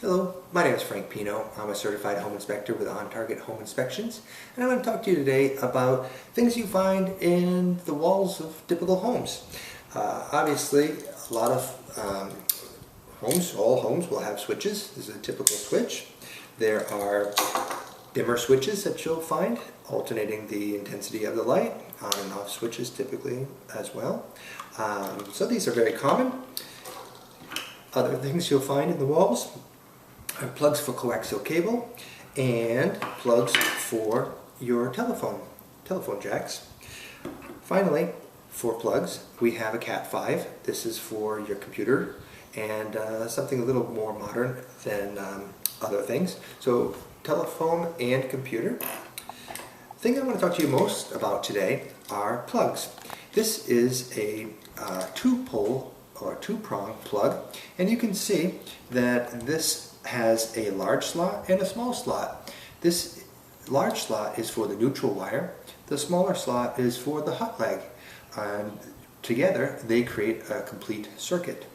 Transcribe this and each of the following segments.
Hello, my name is Frank Pino. I'm a certified home inspector with On Target Home Inspections, and I'm going to talk to you today about things you find in the walls of typical homes. Obviously, a lot of all homes will have switches. This is a typical switch. There are dimmer switches that you'll find, alternating the intensity of the light, on and off switches typically as well. So these are very common. Other things you'll find in the walls are plugs for coaxial cable and plugs for your telephone jacks. Finally, for plugs, we have a Cat 5. This is for your computer and something a little more modern than other things. So telephone and computer. The thing I want to talk to you most about today are plugs. This is a two-pole or two-prong plug, and you can see that this has a large slot and a small slot. This large slot is for the neutral wire. The smaller slot is for the hot leg. And together they create a complete circuit.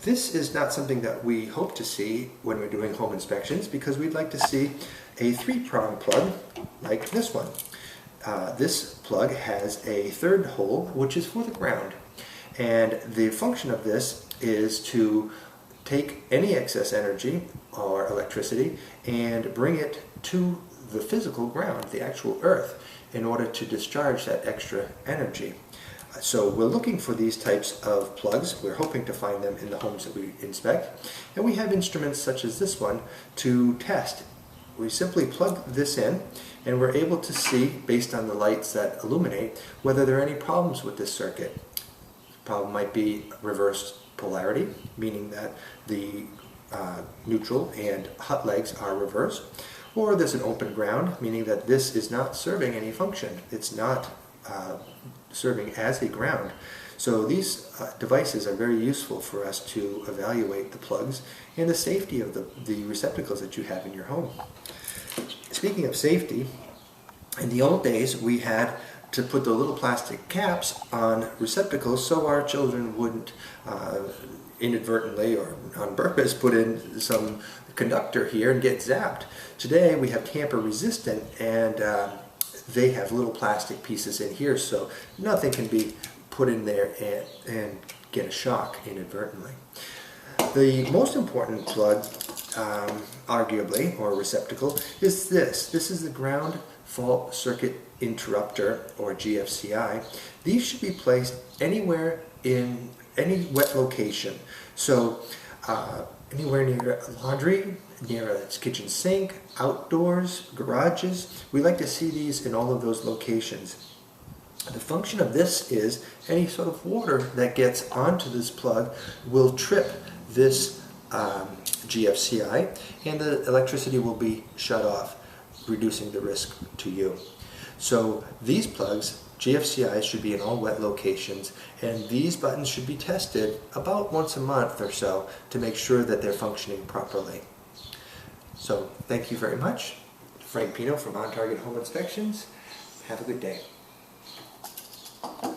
This is not something that we hope to see when we're doing home inspections, because we'd like to see a three-prong plug like this one. This plug has a third hole, which is for the ground. And the function of this is to take any excess energy or electricity and bring it to the physical ground, the actual earth, in order to discharge that extra energy. So we're looking for these types of plugs. We're hoping to find them in the homes that we inspect. And we have instruments such as this one to test. We simply plug this in and we're able to see, based on the lights that illuminate, whether there are any problems with this circuit. The problem might be reversed polarity, meaning that the neutral and hot legs are reversed, or there's an open ground, meaning that this is not serving any function. It's not serving as a ground. So these devices are very useful for us to evaluate the plugs and the safety of the receptacles that you have in your home. Speaking of safety, in the old days we had to put the little plastic caps on receptacles so our children wouldn't inadvertently or on purpose put in some conductor here and get zapped. Today we have tamper resistant, and they have little plastic pieces in here, so nothing can be put in there and get a shock inadvertently. The most important plug, arguably, or receptacle, is this. This is the ground fault circuit interrupter, or GFCI. These should be placed anywhere in any wet location. So anywhere near laundry, near a kitchen sink, outdoors, garages. We like to see these in all of those locations. The function of this is any sort of water that gets onto this plug will trip this GFCI, and the electricity will be shut off, reducing the risk to you. So these plugs, GFCIs, should be in all wet locations, and these buttons should be tested about once a month or so to make sure that they're functioning properly. So thank you very much. Frank Pino from On Target Home Inspections. Have a good day.